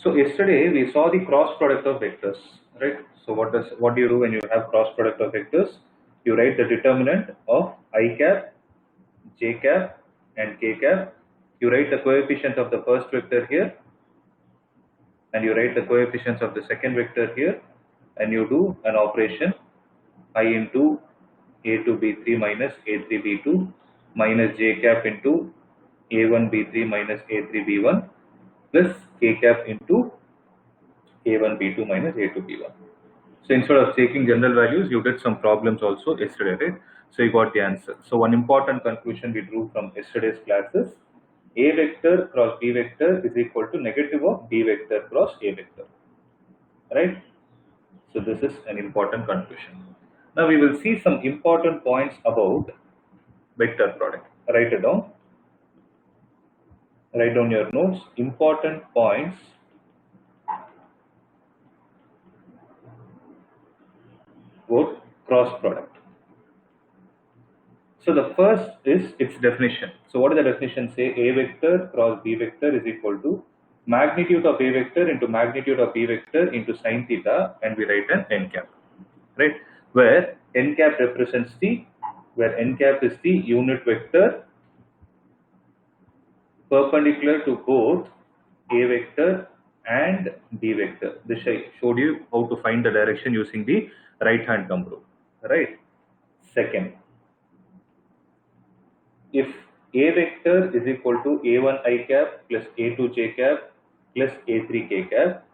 So yesterday we saw the cross product of vectors, right? So what do you do when you have cross product of vectors? You write the determinant of I cap, j cap, and k cap. You write the coefficient of the first vector here, and you write the coefficients of the second vector here, and you do an operation I into a2 b3 minus a3 b2 minus j cap into a1 b3 minus a3 b1 plus k cap into a1 b2 minus a2 b1. So instead of taking general values, you did some problems also yesterday, right? So you got the answer. So one important conclusion we drew from yesterday's class is a vector cross b vector is equal to negative of b vector cross a vector, right? So this is an important conclusion. Now we will see some important points about vector product. Write it down. Write down your notes. Important points about cross product. So the first is its definition. So what does the definition say? A vector cross b vector is equal to magnitude of a vector into magnitude of b vector into sine theta, and we write an n cap, right? Where n cap represents where n cap is the unit vector perpendicular to both a vector and b vector. This I showed you how to find the direction using the right hand thumb rule, right? Second, if a vector is equal to a1 I cap plus a2 j cap plus a3 k cap,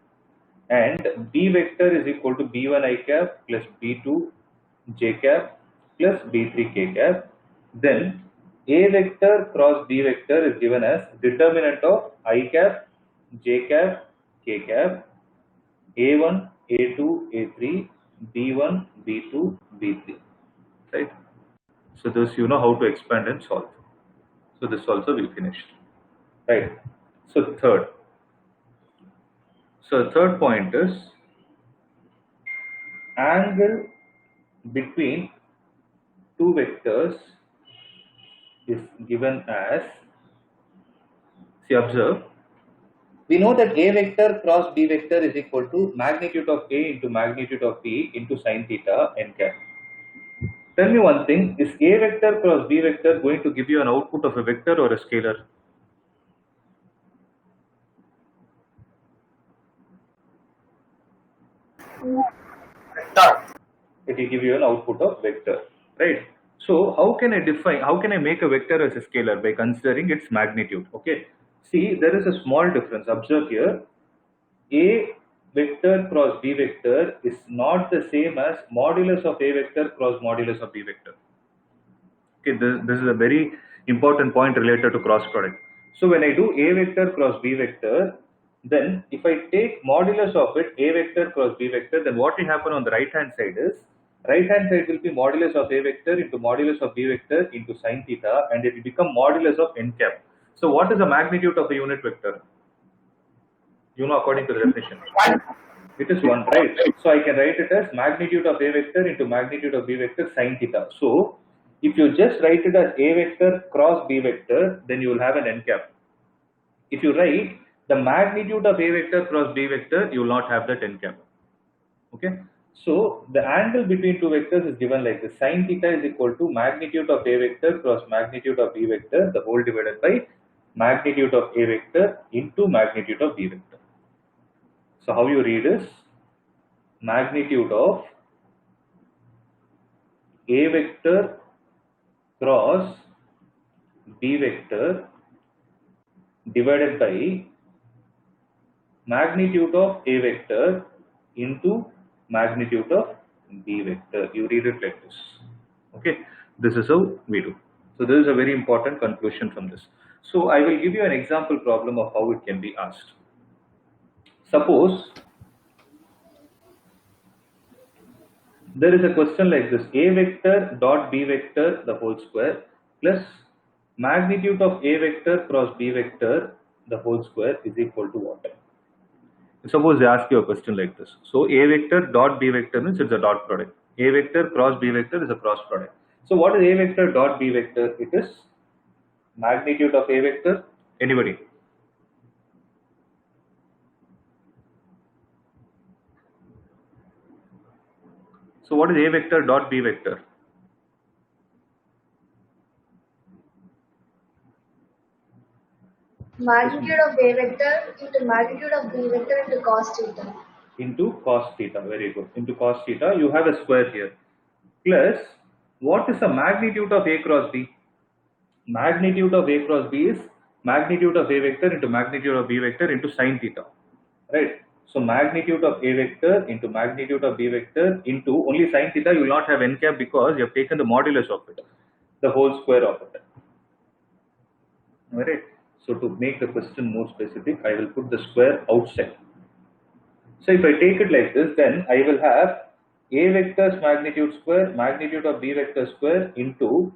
and b vector is equal to b1 I cap plus b2 j cap plus b3 k cap, then a vector cross b vector is given as determinant of I cap, j cap, k cap, a1, a2, a3, b1, b2, b3, right? So this you know how to expand and solve. So this also we finished, right? So third point is angle between two vectors is given as, see, observe, we know that a vector cross b vector is equal to magnitude of a into magnitude of b into sine theta n cap. Tell me one thing, is a vector cross b vector going to give you an output of a vector or a scalar? Vector. It will give you an output of vector, right? So how can I make a vector as a scalar? By considering its magnitude, okay? See, there is a small difference. Observe here, a vector cross b vector is not the same as modulus of a vector cross modulus of b vector. Okay, this is a very important point related to cross product. So when I do a vector cross b vector, then if I take modulus of it, a vector cross b vector, then what will happen on the right hand side is, right hand side will be modulus of a vector into modulus of b vector into sine theta, and it will become modulus of n cap. So what is the magnitude of a unit vector? You know, according to the definition. It is 1, right? So I can write it as magnitude of a vector into magnitude of b vector sine theta. So if you just write it as a vector cross b vector, then you will have an n cap. If you write the magnitude of a vector cross b vector, you will not have that n cap. Okay. So the angle between two vectors is given like this. Sine theta is equal to magnitude of a vector cross magnitude of b vector, the whole divided by magnitude of a vector into magnitude of b vector. So how you read is magnitude of a vector cross b vector divided by magnitude of a vector into magnitude of b vector. You read it like this. Okay, this is how we do. So this is a very important conclusion from this. So I will give you an example problem of how it can be asked. Suppose there is a question like this: a vector dot b vector the whole square plus magnitude of a vector cross b vector the whole square is equal to what? Suppose they ask you a question like this. So a vector dot b vector means it's a dot product. A vector cross b vector is a cross product. So what is a vector dot b vector? It is magnitude of a vector. Anybody? So what is A vector dot B vector? Magnitude of A vector into magnitude of B vector into cos theta. Into cos theta, very good. Into cos theta, you have a square here. Plus, what is the magnitude of A cross B? Magnitude of A cross B is magnitude of A vector into magnitude of B vector into sine theta, right? So magnitude of A vector into magnitude of B vector into only sine theta, you will not have n cap because you have taken the modulus of it, the whole square of it. Alright. So to make the question more specific, I will put the square outside. So if I take it like this, then I will have A vector's magnitude square, magnitude of B vector square into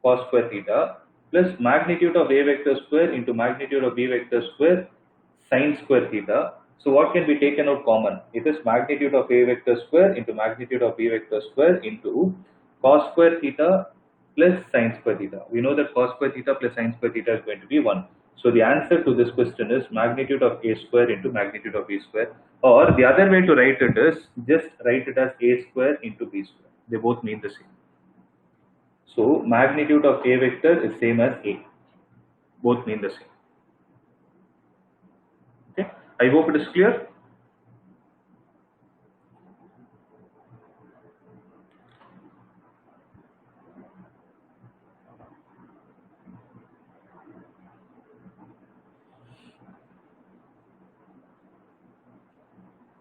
cos square theta plus magnitude of A vector square into magnitude of B vector square sine square theta. So what can be taken out common? It is magnitude of A vector square into magnitude of B vector square into cos square theta plus sine square theta. We know that cos square theta plus sine square theta is going to be 1. So the answer to this question is magnitude of A square into magnitude of B square. Or the other way to write it is just write it as A square into B square. They both mean the same. So magnitude of A vector is same as A. Both mean the same. Okay. I hope it is clear.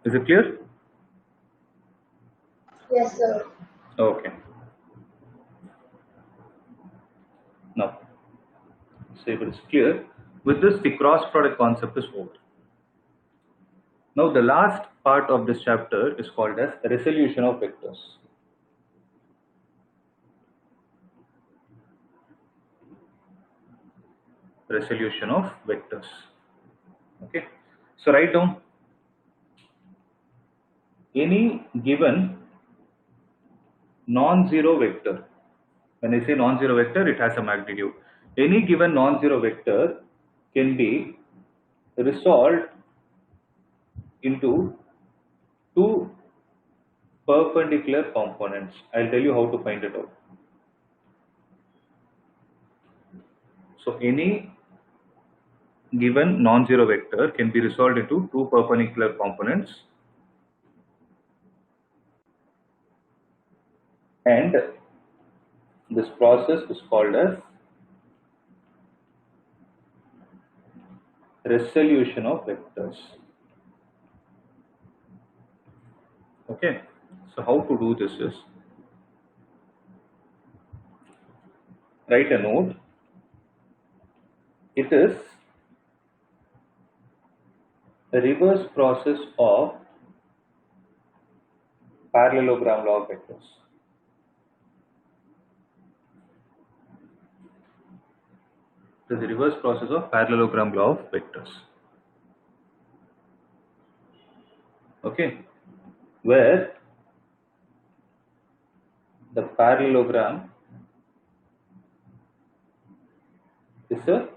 Is it clear? Yes, sir. Okay. Now, so if it is clear, with this the cross product concept is over. Now the last part of this chapter is called as resolution of vectors. Resolution of vectors. Okay. So write down any given non-zero vector. When I say non-zero vector, it has a magnitude. Any given non-zero vector can be resolved into two perpendicular components. I'll tell you how to find it out. So any given non-zero vector can be resolved into two perpendicular components, and this process is called as resolution of vectors. Okay, so how to do this is write a note. It is the reverse process of parallelogram law of vectors. It is the reverse process of parallelogram law of vectors. Okay, where the parallelogram is a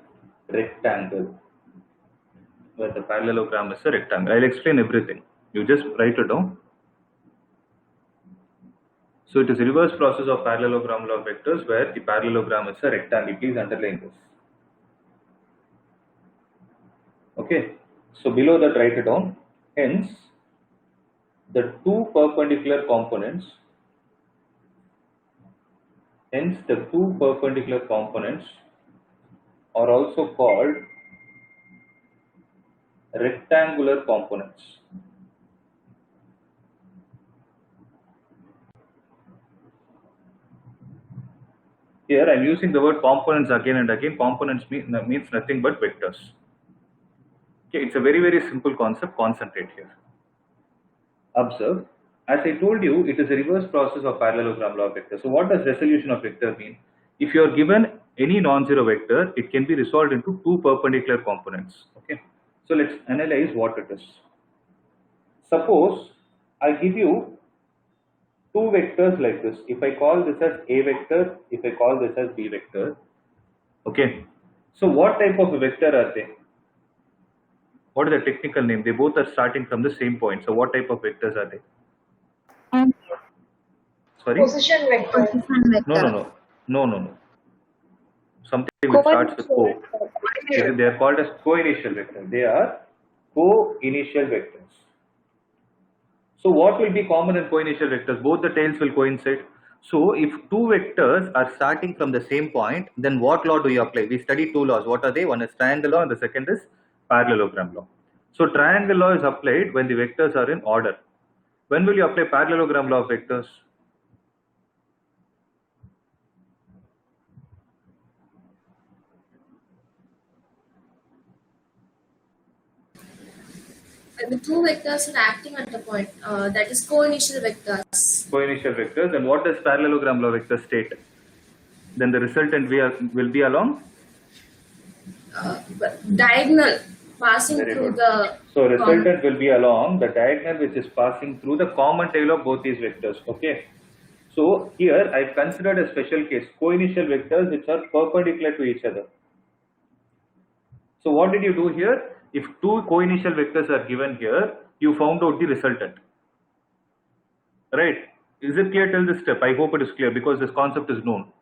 rectangle. Where the parallelogram is a rectangle. I'll explain everything. You just write it down. So it is a reverse process of parallelogram law of vectors where the parallelogram is a rectangle. Please underline this. Okay. So below that write it down. Hence, the two perpendicular components are also called rectangular components. Here I am using the word components again and again. Components means nothing but vectors. Okay, it's a very, very simple concept. Concentrate here. Observe. As I told you, it is a reverse process of parallelogram law of vectors. So what does resolution of vector mean? If you are given any non-zero vector, it can be resolved into two perpendicular components. Okay. So let's analyze what it is. Suppose I give you two vectors like this. If I call this as A vector, if I call this as B vector. Okay. So what type of a vector are they? What is the technical name? They both are starting from the same point. So what type of vectors are they? Sorry? Position vector. Position No, no, vector. no. Something which starts with Co-initial co. vector. They are called as co-initial vectors. They are co-initial vectors. So what will be common in co-initial vectors? Both the tails will coincide. So if two vectors are starting from the same point, then what law do you apply? We study two laws. What are they? One is triangle law and the second is parallelogram law. So triangle law is applied when the vectors are in order. When will you apply parallelogram law of vectors? The two vectors are acting at a point, that is co-initial vectors. Co-initial vectors. And what does parallelogram law vector state? Then the resultant will be along Diagonal passing Very through good. the So resultant will be along the diagonal which is passing through the common tail of both these vectors. Okay. So here I've considered a special case, co-initial vectors which are perpendicular to each other. So what did you do here? If two co-initial vectors are given here, you found out the resultant. Right? Is it clear till this step? I hope it is clear because this concept is known.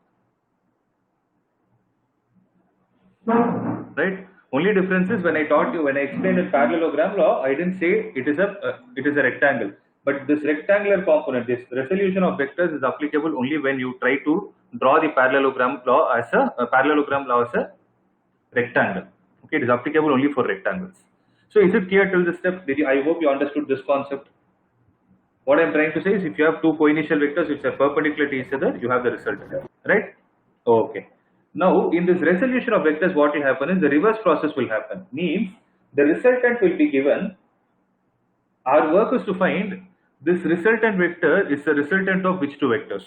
Right? Only difference is when I explained in parallelogram law, I didn't say it is a rectangle. But this rectangular component, this resolution of vectors is applicable only when you try to draw the parallelogram law as a rectangle. Okay, it is applicable only for rectangles. So is it clear till this step? I hope you understood this concept. What I am trying to say is if you have two co-initial vectors which are perpendicular to each other, you have the resultant, right? Okay. Now, in this resolution of vectors, what will happen is the reverse process will happen. Means the resultant will be given. Our work is to find this resultant vector is the resultant of which two vectors.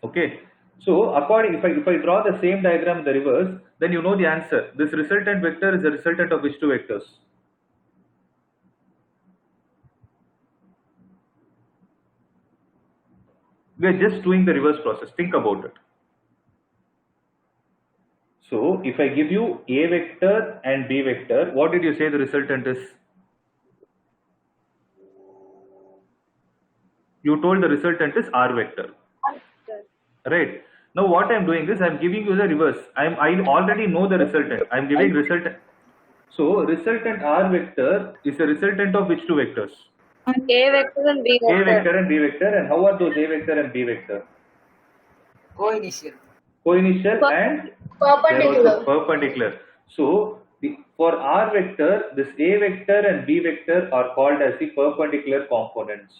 Okay. So, if I draw the same diagram in the reverse, then you know the answer. This resultant vector is the resultant of which two vectors? We are just doing the reverse process. Think about it. So, if I give you A vector and B vector, what did you say the resultant is? You told the resultant is R vector. Right. Now what I am doing is I am giving you the reverse. I already know the resultant. I am giving resultant. So resultant R vector is the resultant of which two vectors? A vector and B A vector. vector and B vector. And how are those A vector and B vector? Co-initial. Co-initial and they are Perpendicular. also perpendicular. So for R vector, this A vector and B vector are called as the perpendicular components.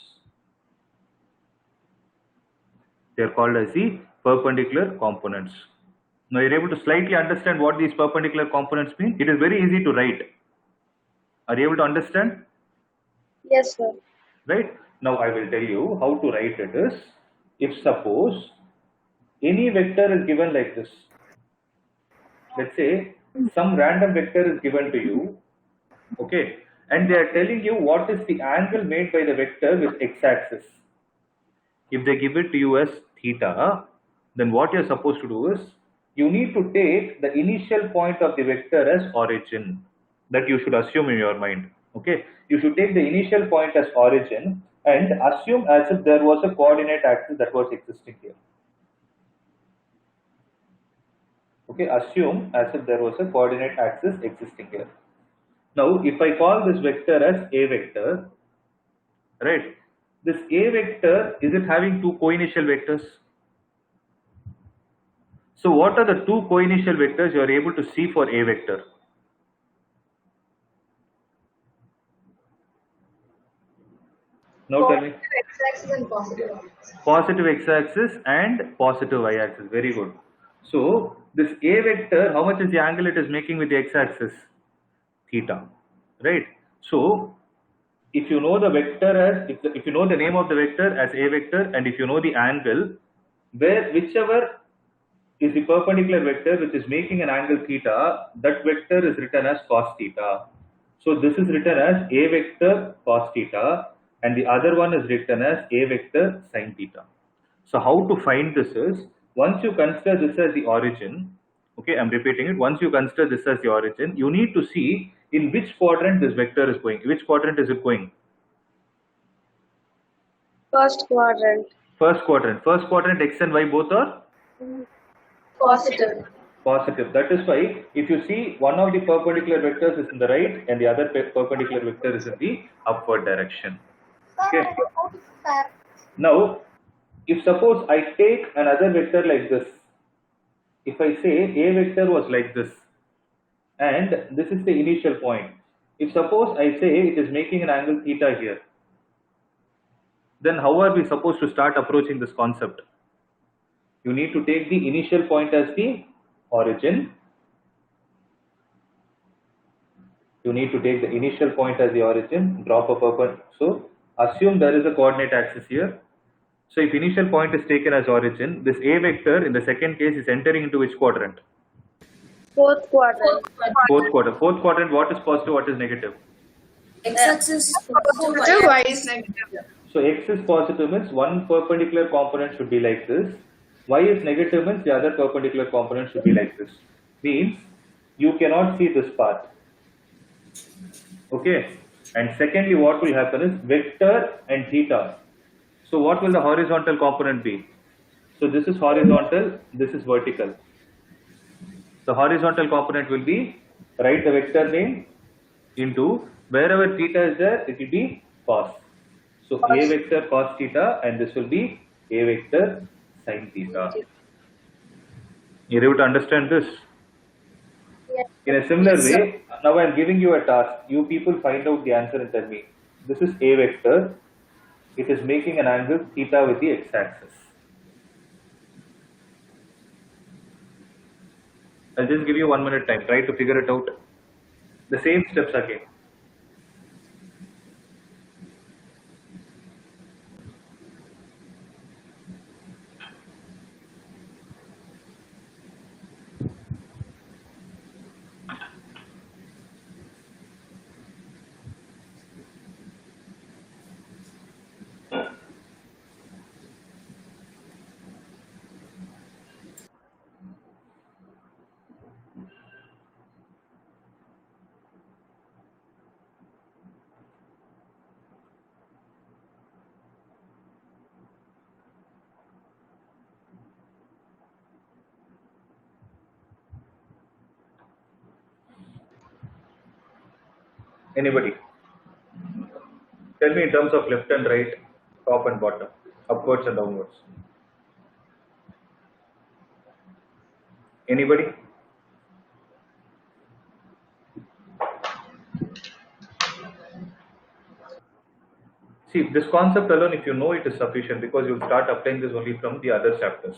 They are called as the perpendicular components. Now you're able to slightly understand what these perpendicular components mean. It is very easy to write. Are you able to understand? Yes, sir. Right? Now I will tell you how to write it is, if suppose any vector is given like this. Let's say some random vector is given to you, okay, and they are telling you what is the angle made by the vector with x-axis. If they give it to you as theta, then what you're supposed to do is, you need to take the initial point of the vector as origin. That you should assume in your mind. Okay, you should take the initial point as origin and assume as if there was a coordinate axis that was existing here. Okay, assume as if there was a coordinate axis existing here. Now, if I call this vector as A vector, right? This A vector, is it having two co-initial vectors? So what are the two co-initial vectors you are able to see for A vector? Now tell me. Positive x-axis and positive y-axis. Positive x-axis and positive y-axis. Very good. So this A vector, how much is the angle it is making with the x-axis? Theta. Right? So if you know the vector as, if you know the name of the vector as A vector, and if you know the angle, whichever is the perpendicular vector which is making an angle theta, that vector is written as cos theta. So this is written as A vector cos theta, and the other one is written as A vector sin theta. So how to find this is, once you consider this as the origin, okay, I'm repeating it, once you consider this as the origin, you need to see in which quadrant this vector is going. Which quadrant is it going? First quadrant. First quadrant. First quadrant x and y both are Positive. positive. That is why if you see one of the perpendicular vectors is in the right and the other perpendicular vector is in the upward direction. Okay. Now, if suppose I take another vector like this, if I say a vector was like this and this is the initial point. If suppose I say it is making an angle theta here, then how are we supposed to start approaching this concept? You need to take the initial point as the origin. You need to take the initial point as the origin, drop a perpendicular. So assume there is a coordinate axis here. So if initial point is taken as origin, this a vector in the second case is entering into which quadrant? Fourth quadrant. Fourth quadrant. Fourth quadrant, what is positive, what is negative? X-axis is positive, Positive, y y is negative. So x is positive means one perpendicular component should be like this. Y is negative means the other perpendicular component should be like this. Means you cannot see this path. Okay. And secondly, what will happen is vector and theta. So what will the horizontal component be? So this is horizontal, this is vertical. The horizontal component will be, write the vector name into wherever theta is there, it will be cos. So a vector cos theta and this will be a vector sin theta. You're able to understand this? Yes. In a similar way, now I am giving you a task. You people find out the answer and tell me. This is a vector. It is making an angle theta with the x-axis. I'll just give you 1 minute time. Try to figure it out. The same steps again. Anybody? Tell me in terms of left and right, top and bottom, upwards and downwards. Anybody? See, this concept alone, if you know it, is sufficient because you'll start applying this only from the other chapters.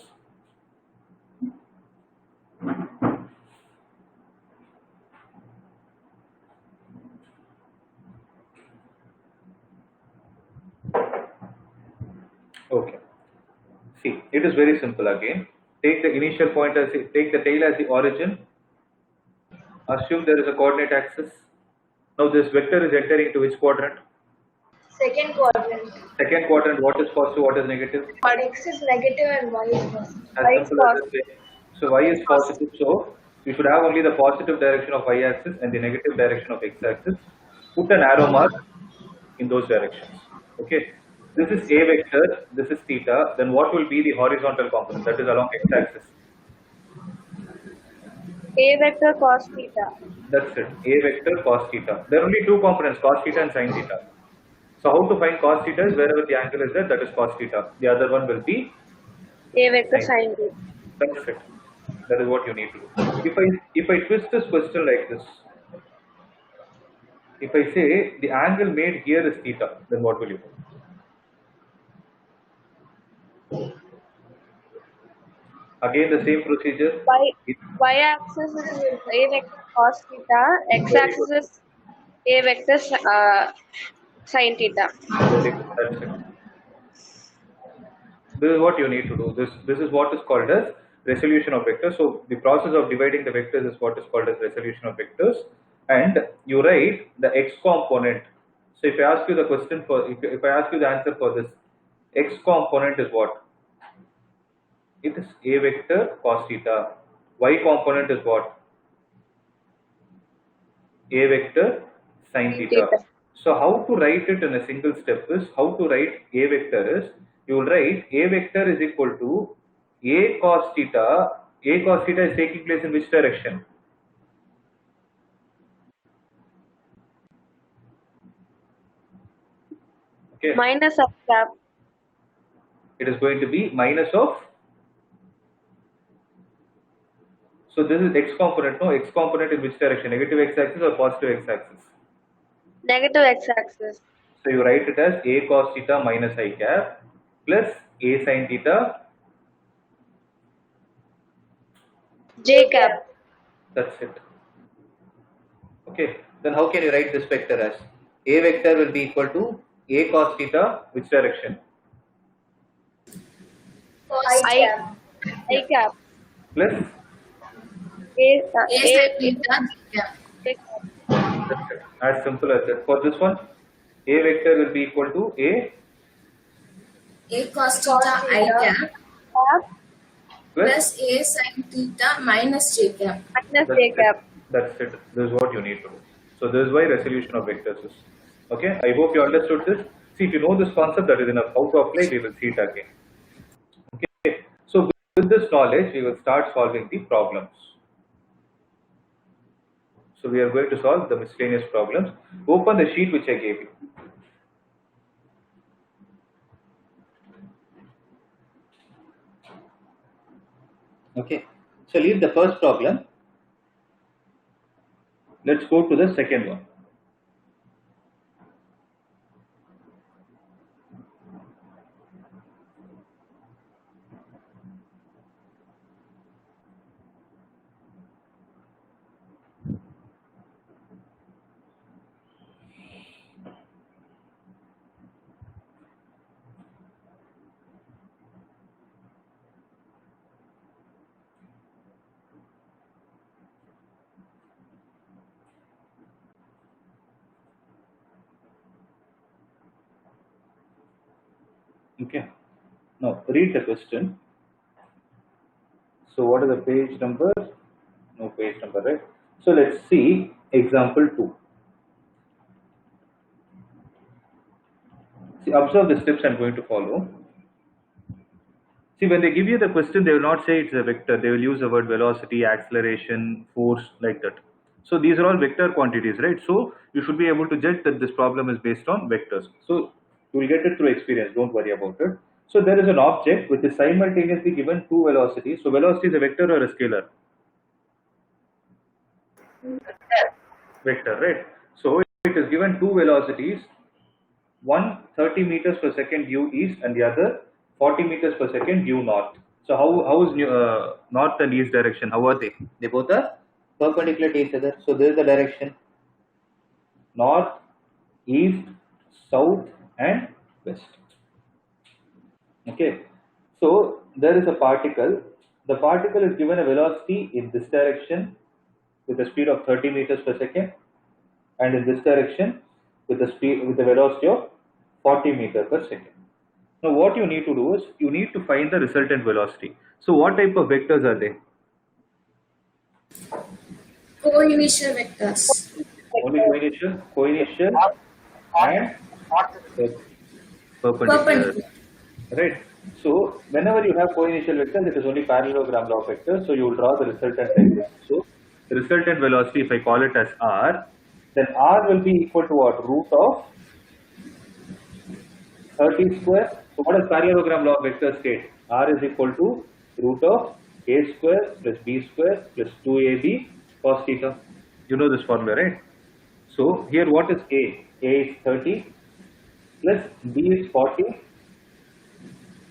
Okay. See, it is very simple again. Take the initial point as take the tail as the origin. Assume there is a coordinate axis. Now this vector is entering to which quadrant? Second quadrant. Second quadrant. What is positive? What is negative? X is negative and y is positive. As Y is simple as this way. So y is positive. So you should have only the positive direction of y-axis and the negative direction of x-axis. Put an arrow mark in those directions. Okay. This is a vector. This is theta. Then what will be the horizontal component? That is along x-axis. A vector cos theta. That's it. A vector cos theta. There are only two components, cos theta and sin theta. So how to find cos theta is wherever the angle is there, that is cos theta. The other one will be A vector sin theta. that's it. That is what you need to do. If I twist this question like this, if I say the angle made here is theta, then what will you do? Again the same procedure. Y axis is A vector cos theta. X axis is A vector sin theta. Very good. That's it. This is what you need to do. This is what is called as resolution of vectors. So the process of dividing the vectors is what is called as resolution of vectors. And you write the x component. So if I ask you the question for, if I ask you the answer for this, x component is what? It is a vector cos theta. Y component is what? A vector sin theta. So how to write it in a single step is, how to write A vector is, you will write A vector is equal to A cos theta. A cos theta is taking place in which direction? Okay, Minus I cap. it is going to be minus of, so this is x component, no, x component in which direction, negative x-axis or positive x-axis? Negative x-axis. So you write it as A cos theta minus I cap plus A sin theta. J cap. That's it. Okay, then how can you write this vector as? A vector will be equal to A cos theta, which direction? I cap. I cap. Plus, A, A sin theta J cap. J cap. that's it. As simple as that. For this one, A vector will be equal to A A cos theta I cap Cap plus A sin theta minus J cap. minus that's J it. cap. That's it. This is what you need to do. So this is why resolution of vectors is. Okay, I hope you understood this. See, if you know this concept, that is enough. How to apply, we will see it again. Okay, so with this knowledge, we will start solving the problems. So we are going to solve the miscellaneous problems. Open the sheet which I gave you. Okay, so leave the first problem. Let's go to the second one. Okay, now read the question. So what is the page number? No page number, right? So let's see example 2. See, observe the steps I'm going to follow. See, when they give you the question, they will not say it's a vector. They will use the word velocity, acceleration, force, like that. So these are all vector quantities, right? So you should be able to judge that this problem is based on vectors. So you will get it through experience. Don't worry about it. So there is an object which is simultaneously given two velocities. So velocity is a vector or a scalar? Vector, right? So it is given two velocities, one 30 meters per second due east and the other 40 meters per second due north. So how is north and east direction? How are they? They both are perpendicular to each other. So this is the direction: north, east, south, and west. Okay. So there is a particle. The particle is given a velocity in this direction with a speed of 30 meters per second, and in this direction with a velocity of 40 meters per second. Now what you need to do is you need to find the resultant velocity. So what type of vectors are they? Co-initial vectors. Only coinitial and perpendicular. Perpendicular. Right. So whenever you have coinitial vectors, it is only parallelogram law of vectors. So you will draw the resultant like this. So the resultant velocity, if I call it as r, then r will be equal to what? Root of 30 square. So what does parallelogram law of vectors state? R is equal to root of a square plus b square plus 2ab cos theta. You know this formula, right? So here what is a? A is 30 plus b is 40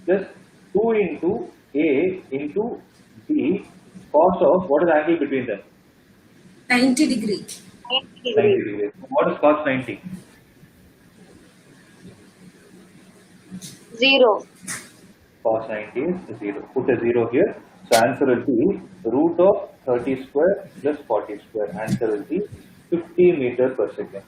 plus 2 into a into b cos of, what is the angle between them? 90 degree. 90 degrees. What is cos 90? 0. Cos 90 is 0. Put a 0 here. So answer will be root of 30 square plus 40 square. Answer will be 50 meters per second.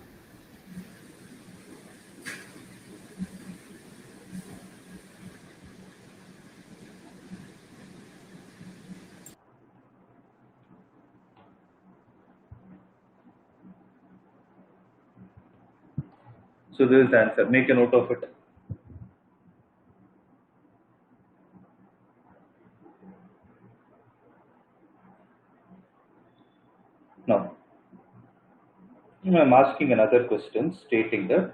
So this is the answer. Make a note of it. Now, I'm asking another question stating that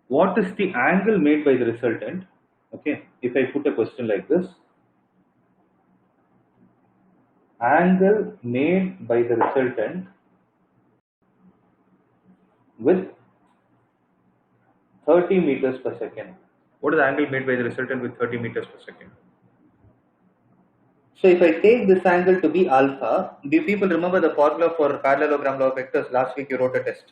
what is the angle made by the resultant? Okay, if I put a question like this, angle made by the resultant with 30 meters per second. What is the angle made by the resultant with 30 meters per second? So if I take this angle to be alpha, do people remember the formula for parallelogram law of vectors? Last week you wrote a test.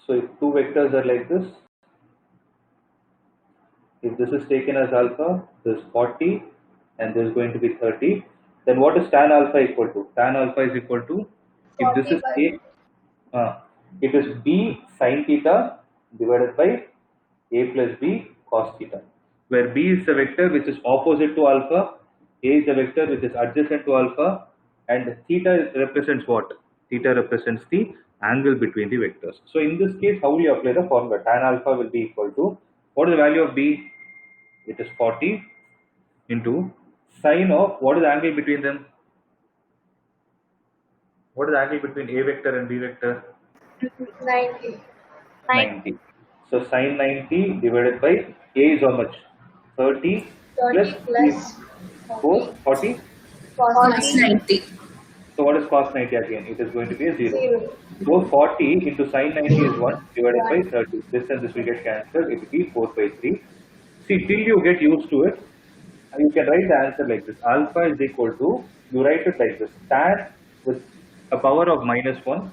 So if two vectors are like this, if this is taken as alpha, this is 40 and this is going to be 30, then what is tan alpha equal to? Tan alpha is equal to, if this is A, it is B sin theta divided by A plus B cos theta, where B is the vector which is opposite to alpha, A is the vector which is adjacent to alpha, and theta represents what? Theta represents the angle between the vectors. So in this case, how will you apply the formula? Tan alpha will be equal to, what is the value of B? It is 40 into sine of, what is the angle between them? What is the angle between A vector and B vector? 90. 90. So sine 90 divided by A is how much? 30 30 plus 4, 40. Cos 90. So what is cos 90 again? It is going to be a 0. 0. So 40 into sine 90 is 1 divided by 30. This and this will get cancelled. It will be 4 by 3. See, till you get used to it, you can write the answer like this. Alpha is equal to, you write it like this. Tan with a power of minus 1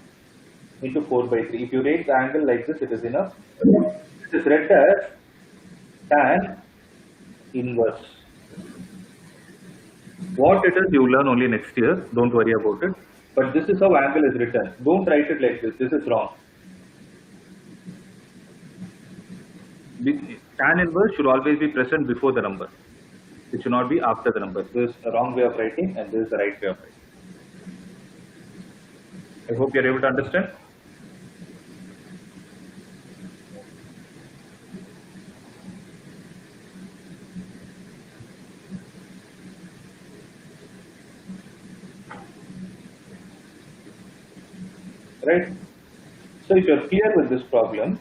into 4 by 3. If you write the angle like this, it is enough. This is read as tan inverse. What it is, you learn only next year. Don't worry about it. But this is how angle is written. Don't write it like this. This is wrong. Tan inverse should always be present before the number. It should not be after the number. This is a wrong way of writing and this is the right way of writing. I hope you are able to understand. Right? So if you are clear with this problem,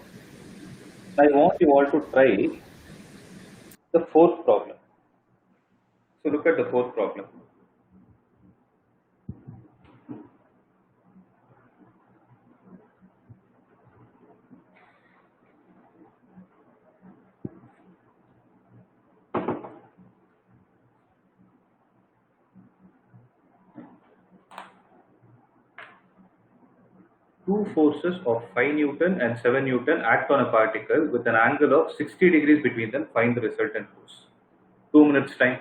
I want you all to try the fourth problem. So look at the fourth problem. Two forces of 5 Newton and 7 Newton act on a particle with an angle of 60 degrees between them. Find the resultant force. 2 minutes time.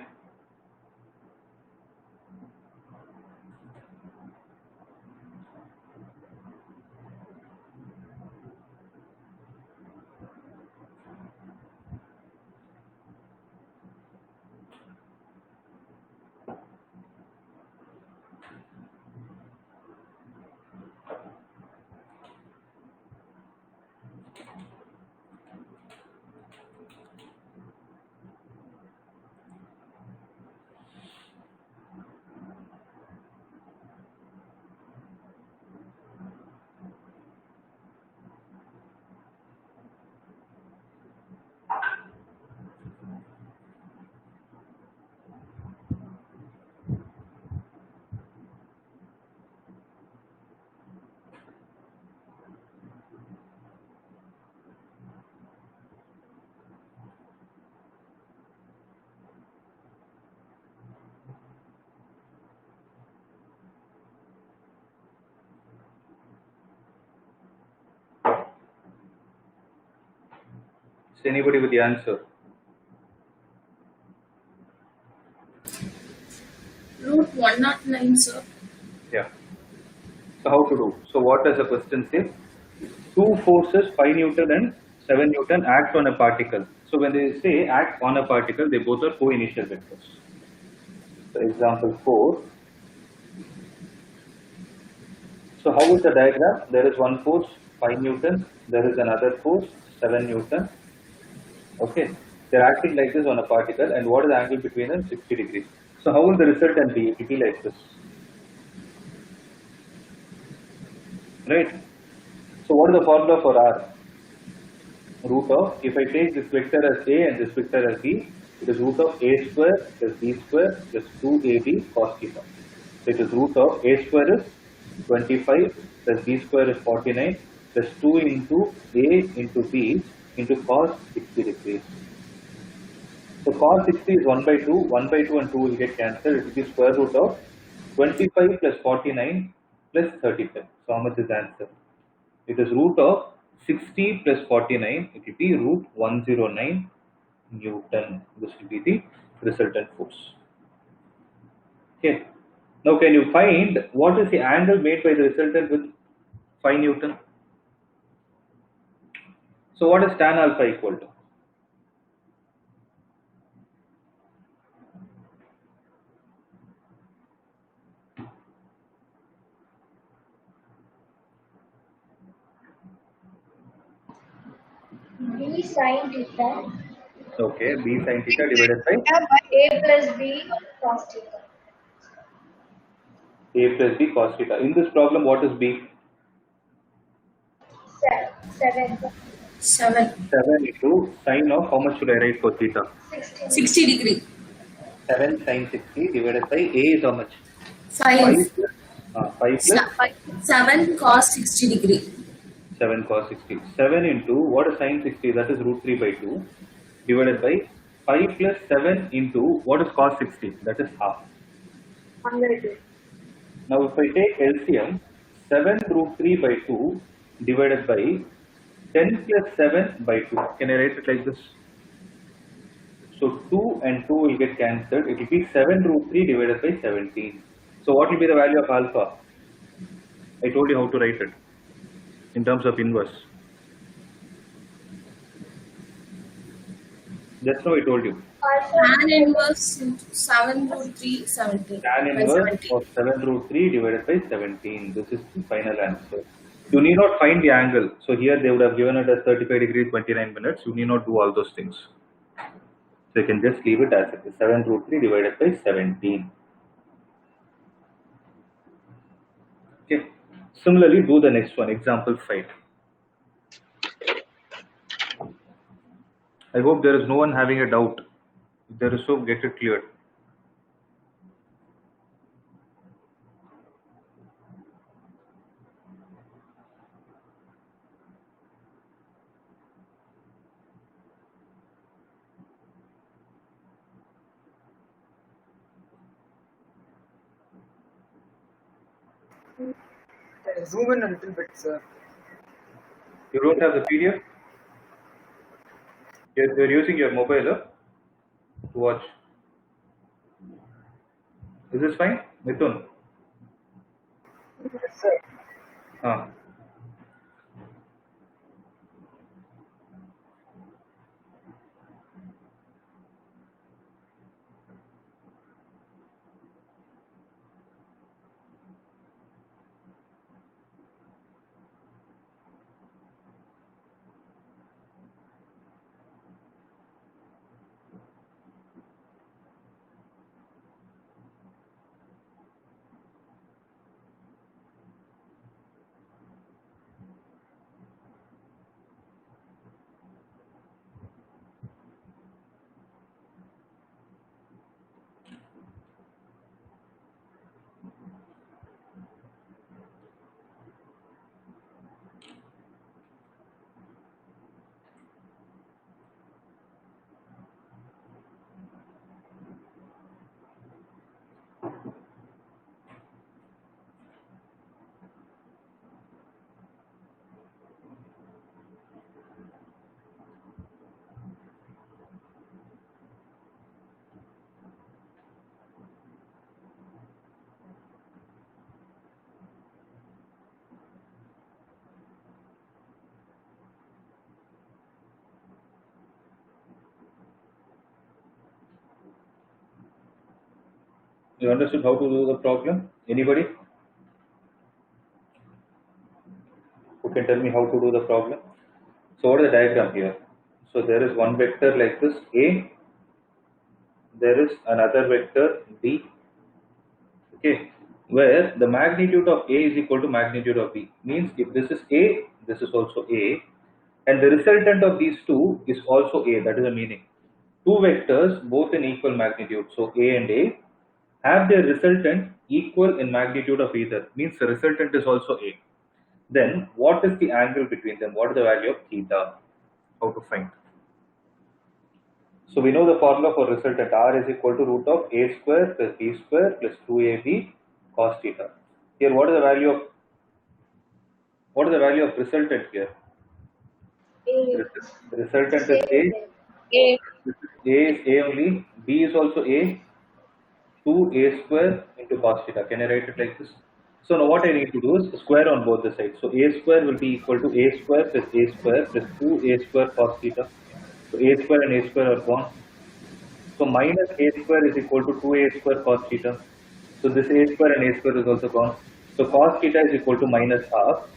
Is anybody with the answer? Root 109, sir. Yeah. So how to do? So what does the question say? Two forces 5 Newton and 7 Newton act on a particle. So when they say act on a particle, they both are co-initial vectors. So example 4. So how is the diagram? There is one force 5 Newton, there is another force 7 Newton. Okay, they're acting like this on a particle, and what is the angle between them? 60 degrees. So how will the resultant be? It will be like this, right? So what is the formula for R? Root of, if I take this vector as A and this vector as B, it is root of A square plus B square plus 2AB cos theta. So it is root of A square is 25 plus B square is 49 plus 2 into A into B into cos 60 degrees. So cos 60 is 1 by 2, 1 by 2 and 2 will get cancelled. It will be square root of 25 plus 49 plus 35. So how much is the answer? It is root of 60 plus 49. It will be root 109 Newton. This will be the resultant force. Okay. Now can you find what is the angle made by the resultant with 5 Newton? So what is tan alpha equal to? B sin theta. Okay, b sin theta divided by A plus B cos theta. a plus b cos theta. In this problem, what is b? 7. 7. 7 into sine of how much should I write for theta? 16. 60 degree. 7 sin 60 divided by a is how much? 5. 5 plus 7 cos 60 degree. 7 cos 60. 7 into what is sin 60? That is root 3 by 2 divided by 5 plus 7 into what is cos 60? That is half. 1/2. Now if I take LCM, 7 root 3 by 2 divided by 10 plus 7 by 2. Can I write it like this? So 2 and 2 will get cancelled. It will be 7 root 3 divided by 17. So what will be the value of alpha? I told you how to write it in terms of inverse. Just now I told you. Alpha Tan inverse into 7 root 3, 17. Tan By inverse 17. of 7 root 3 divided by 17. This is the final answer. You need not find the angle. So here they would have given it as 35 degrees 29 minutes. You need not do all those things. So you can just leave it as it is. 7 root 3 divided by 17. Okay. Similarly, do the next one. Example 5. I hope there is no one having a doubt. If there is so, get it cleared. Zoom in a little bit, sir. You don't have the PDF? You're using your mobile to watch. Is this fine? Mithun? Yes, sir. Ah. You understood how to do the problem? Anybody? Who can tell me how to do the problem? So what is the diagram here? So there is one vector like this A, there is another vector B, okay, where the magnitude of A is equal to magnitude of B. Means if this is A, this is also A, and the resultant of these two is also A. That is the meaning. Two vectors both in equal magnitude, so A and A, have their resultant equal in magnitude of either. Means the resultant is also A. Then what is the angle between them? What is the value of theta? How to find? So we know the formula for resultant. R is equal to root of A square plus B square plus 2AB cos theta. Here what is the value of resultant here? A. Resultant is Same A. thing. A. A is A only. B is also A. 2A square into cos theta. Can I write it like this? So now what I need to do is square on both the sides. So A square will be equal to A square plus A square plus 2A square cos theta. So A square and A square are gone. So minus A square is equal to 2A square cos theta. So this A square and A square is also gone. So cos theta is equal to minus half.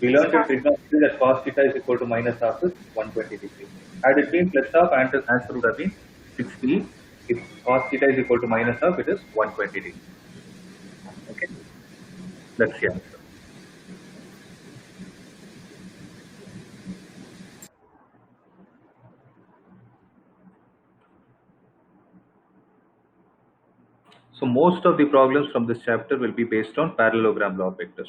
We learned in trigonometry that cos theta is equal to minus half is 120 degrees. Had it been plus half, answer would have been 60. If cos theta is equal to minus half, it is 120 degrees. Okay, that's the answer. So most of the problems from this chapter will be based on parallelogram law of vectors.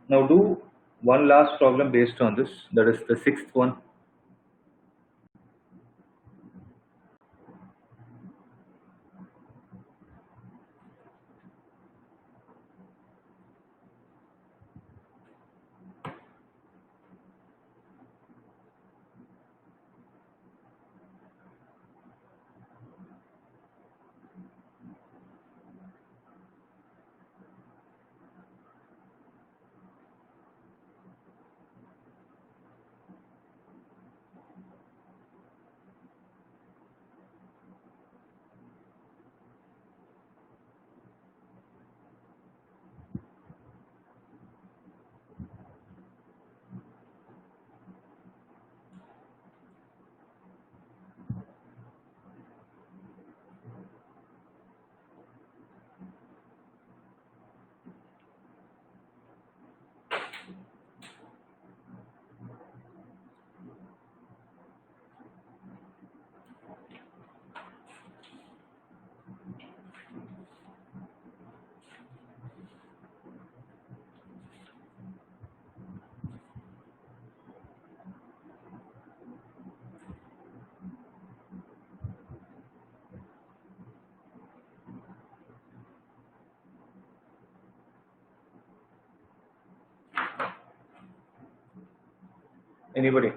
Now do one last problem based on this, that is the sixth one. Anybody?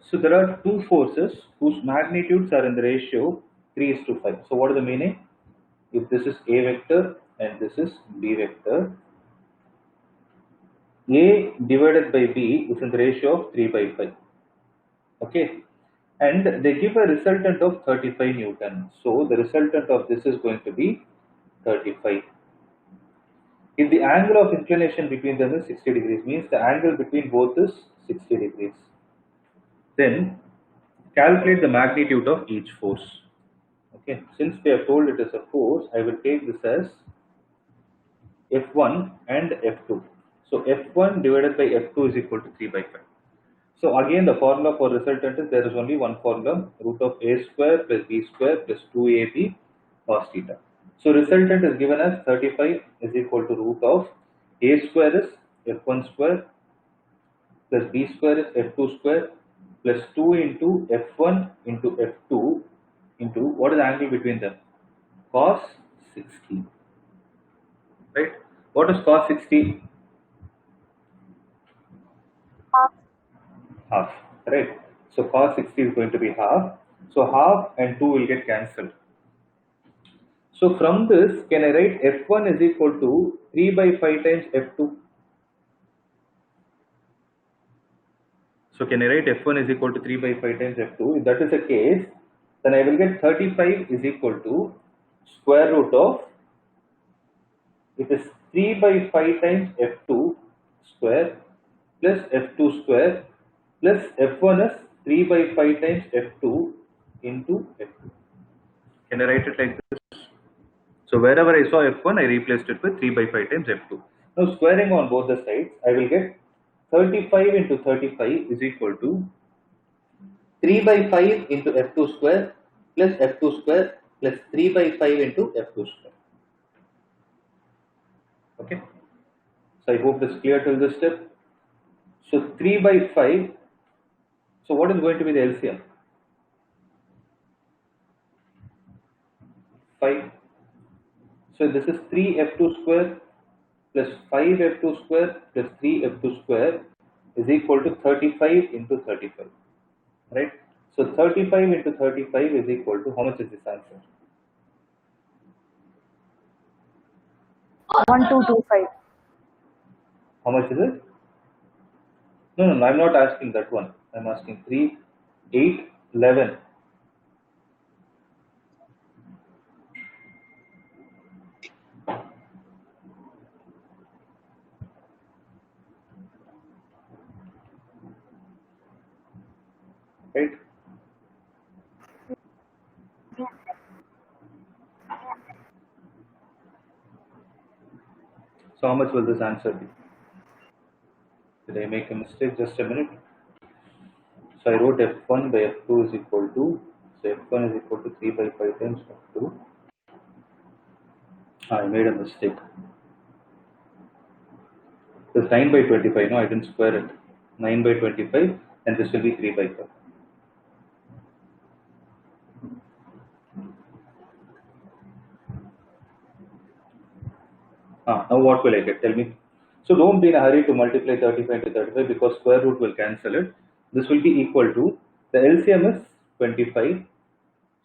So there are two forces whose magnitudes are in the ratio 3:5. So what is the meaning? If this is A vector and this is B vector, A divided by B is in the ratio of 3/5. Okay, and they give a resultant of 35 Newton. So the resultant of this is going to be 35. If the angle of inclination between them is 60 degrees, means the angle between both is 60 degrees. Then calculate the magnitude of each force. Okay, since we have told it is a force, I will take this as F1 and F2. So F1 divided by F2 is equal to 3/5. So again the formula for resultant is there is only one formula, root of A square plus B square plus 2AB cos theta. So resultant is given as 35 is equal to root of A square is F1 square plus B square is F2 square plus 2 into F1 into F2 into what is the angle between them? Cos 60. Right? What is cos 60? Half. Half, right? So cos 60 is going to be half. So half and 2 will get cancelled. So from this, can I write f1 is equal to 3 by 5 times f2? So can I write f1 is equal to 3 by 5 times f2? If that is the case, then I will get 35 is equal to square root of, it is 3 by 5 times f2 square plus f2 square plus f1 is 3 by 5 times f2 into f2. Can I write it like this? So wherever I saw f1, I replaced it with 3 by 5 times f2. Now squaring on both the sides, I will get 35 into 35 is equal to 3 by 5 into f2 square plus f2 square plus 3 by 5 into f2 square. Okay. So I hope this is clear till this step. So 3 by 5. So what is going to be the LCM? 5. So this is 3f2 square plus 5f2 square plus 3f2 square is equal to 35 into 35. Right? So 35 into 35 is equal to, how much is this answer? 1225. How much is it? No, I'm not asking that one. I'm asking 3, 8, 11. Right? So how much will this answer be? Did I make a mistake? Just a minute. So I wrote f1 by f2 is equal to, so f1 is equal to 3 by 5 times f2. I made a mistake. It's 9 by 25. No, I didn't square it. 9 by 25 and this will be 3 by 5. Now what will I get? Tell me. So don't be in a hurry to multiply 35 to 35 because square root will cancel it. This will be equal to, the LCM is 25.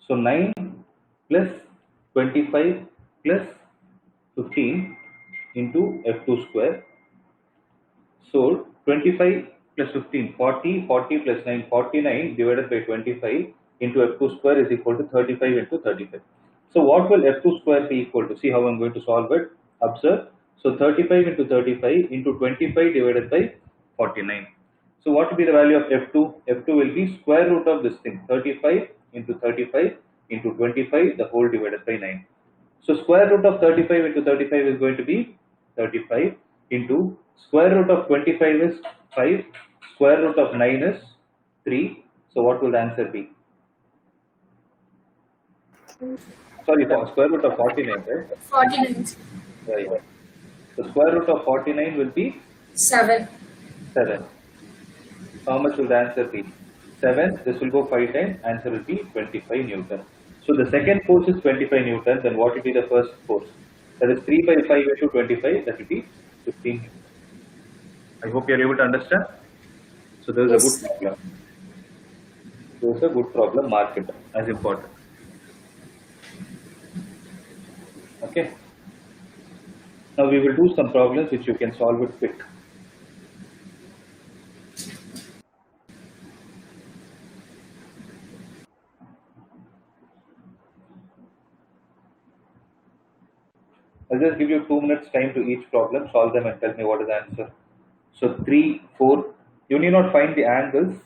So 9 plus 25 plus 15 into f2 square. So 25 plus 15, 40, 40 plus 9, 49 divided by 25 into f2 square is equal to 35 into 35. So what will f2 square be equal to? See how I'm going to solve it. Observe. So 35 into 35 into 25 divided by 49. So what will be the value of f2? f2 will be square root of this thing, 35 into 35 into 25 the whole divided by 9. So square root of 35 into 35 is going to be 35 into square root of 25 is 5, square root of 9 is 3. So what will the answer be? Sorry, square root of 49, right? 49. Yeah. The square root of 49 will be 7. 7. How much will the answer be? 7. This will go 5 times. Answer will be 25 Newton. So the second force is 25 Newton. Then what will be the first force? That is 3 by 5 into 25. That will be 15. I hope you are able to understand. So there is a Yes. good problem. There is a good problem. Mark it as important. Okay. Now we will do some problems which you can solve it quick. I'll just give you 2 minutes time to each problem, solve them and tell me what is the answer. So 3, 4, you need not find the angles,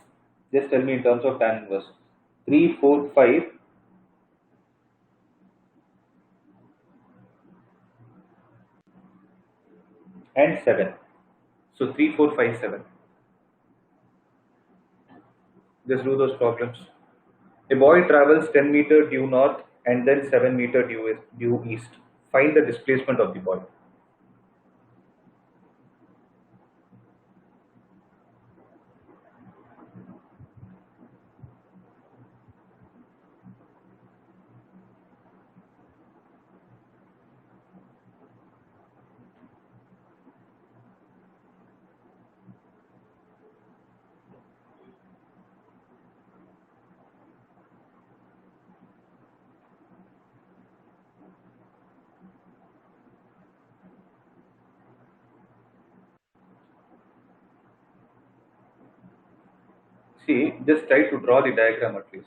just tell me in terms of tan inverse. 3, 4, 5, and 7. So 3, 4, 5, 7. Just do those problems. A boy travels 10 meter due north and then 7 meter due east. Find the displacement of the boy. See, just try to draw the diagram at least.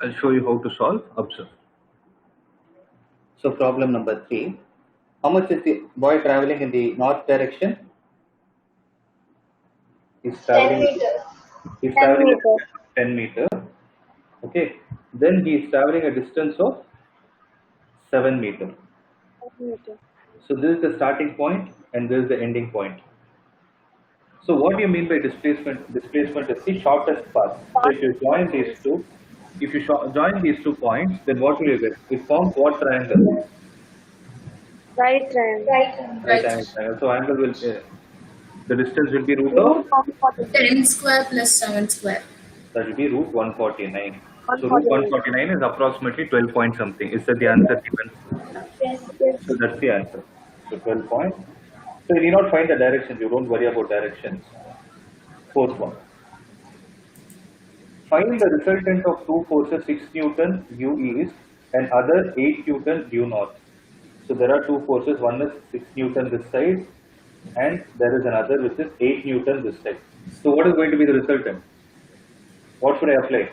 I'll show you how to solve. Observe. So problem number 3. How much is the boy traveling in the north direction? He's 10 traveling. meters. He's 10 traveling meters. at 10 meter. Okay. Then he is traveling a distance of 7 meter. 10 meters. So this is the starting point and this is the ending point. So what do you mean by displacement? Displacement is the shortest path. So if you join these two, join these 2 points, then what will you get? It forms what triangle? Right triangle. Right. Right angle triangle. So angle will, the distance will be root of, 10 square plus 7 square. that will be root 149. So root 149. 149 is approximately 12 point something. Is that the answer given? Yes. So that's the answer. So 12 points. So you need not find the directions. You don't worry about directions. 4th one. Find the resultant of 2 forces 6 Newton due east and other 8 Newton due north. So there are 2 forces. One is 6 Newton this side and there is another which is 8 Newton this side. So what is going to be the resultant? What should I apply?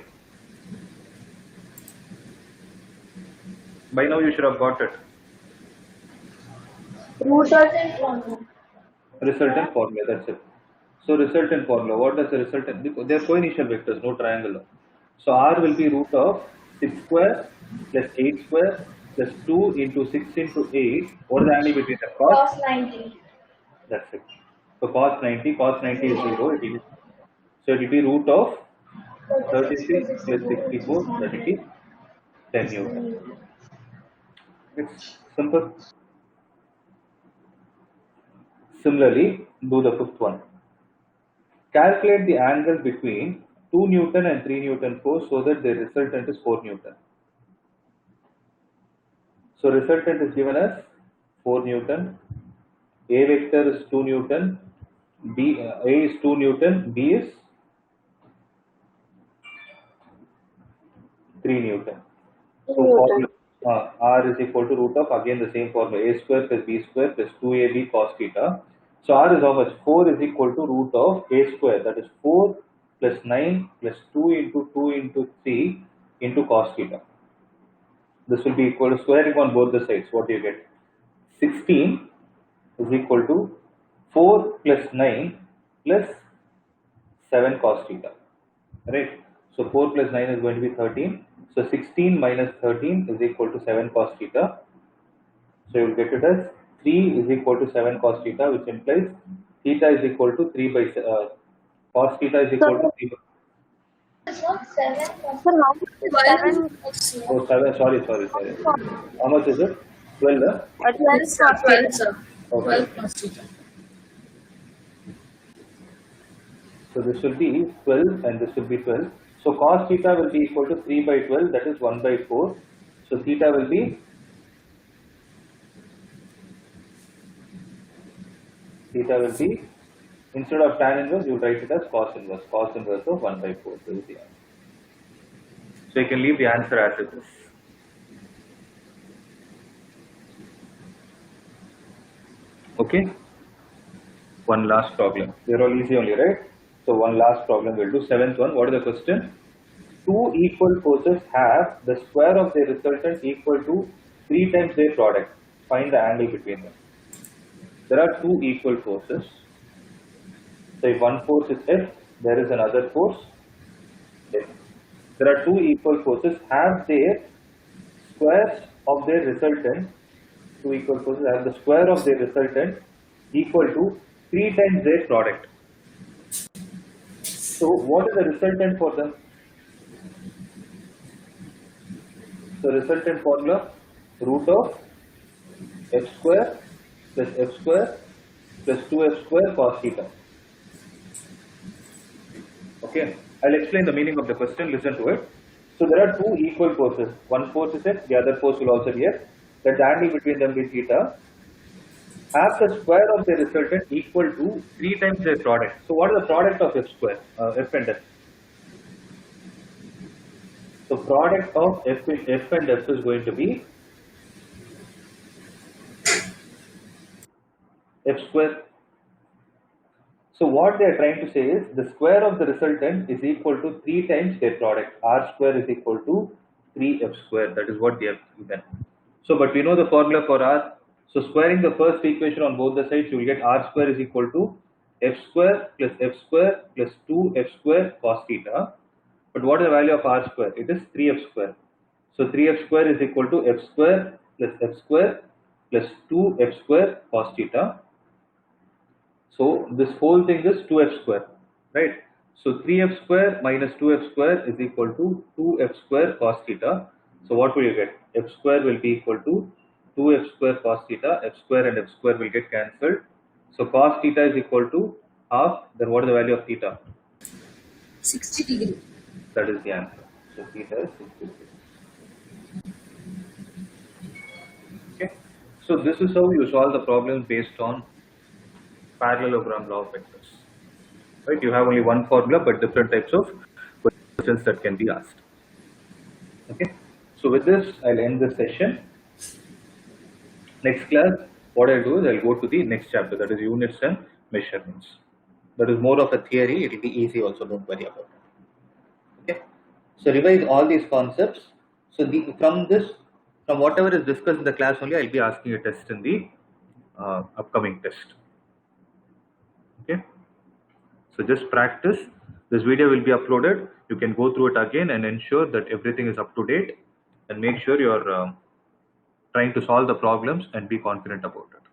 By now you should have got it. Resultant formula. Resultant formula, that's it. So resultant formula, what does the resultant? They are coinitial vectors, no triangle. So R will be root of 6 square plus 8 square plus 2 into 6 into 8. What is the angle between the cos? Cos 90. That's it. So cos 90 is 0. So it will be root of 36 plus 64, that will be 10 Newton. It's simple. Similarly, do the 5th one. Calculate the angle between 2 Newton and 3 Newton force so that the resultant is 4 Newton. So resultant is given as 4 Newton. A vector is 2 Newton. A is 2 Newton. B is 3 Newton. So formula, R is equal to root of, again the same formula, A square plus B square plus 2AB cos theta. So R is how much? 4 is equal to root of A square, that is 4 plus 9 plus 2 into 3 into cos theta. This will be equal to squaring on both the sides. What do you get? 16 is equal to 4 plus 9 plus 7 cos theta. Right? So 4 plus 9 is going to be 13. So 16 minus 13 is equal to 7 cos theta. So you will get it as 3 is equal to 7 cos theta, which implies theta is equal to 3 by cos theta is equal to 3 by. It's not 7. So now it's 7. Oh, 7, sorry. How much is it? 12, huh? 12 It's 12, sir. Okay. 12 cos theta. So this will be 12 and this will be 12. So cos theta will be equal to 3 by 12, that is 1 by 4. So theta will be instead of tan inverse, you write it as cos inverse of 1 by 4. So, so you can leave the answer as it is. Okay. One last problem. They're all easy only, right? So one last problem we'll do. 7th one. What is the question? 2 equal forces have the square of their resultant equal to 3 times their product. Find the angle between them. There are 2 equal forces. So if one force is F, there is another force F. There are 2 equal forces have their squares of their resultant. 2 equal forces have the square of their resultant equal to 3 times their product. So what is the resultant for them? So resultant formula, root of f square plus 2f square cos theta. Okay, I'll explain the meaning of the question, listen to it. So there are 2 equal forces. One force is F, the other force will also be F. let the angle between them be theta, have the square of the resultant equal to 3 times their product. So what is the product of f square, f and f? So product of f and f is going to be f square. So what they are trying to say is the square of the resultant is equal to 3 times their product. R square is equal to 3f square. That is what they have given. So, but we know the formula for R. So squaring the first equation on both the sides, you will get R square is equal to f square plus 2f square cos theta. But what is the value of R square? It is 3f square. So 3f square is equal to f square plus 2f square cos theta. So this whole thing is 2f square, right? So 3f square minus 2f square is equal to 2f square cos theta. So what will you get? F square will be equal to 2f square cos theta. F square and f square will get cancelled. So cos theta is equal to half. Then what is the value of theta? 60 degree. That is the answer. So theta is 60 degrees. Okay. So this is how you solve the problem based on parallelogram law of vectors. Right? You have only one formula, but different types of questions that can be asked. Okay. So with this, I'll end this session. Next class, what I'll do is I'll go to the next chapter, that is units and measurements. That is more of a theory. It will be easy also. Don't worry about it. Okay. So revise all these concepts. So from whatever is discussed in the class only, I'll be asking a test in the upcoming test. Okay. So just practice. This video will be uploaded. You can go through it again and ensure that everything is up to date, and make sure you're trying to solve the problems and be confident about it.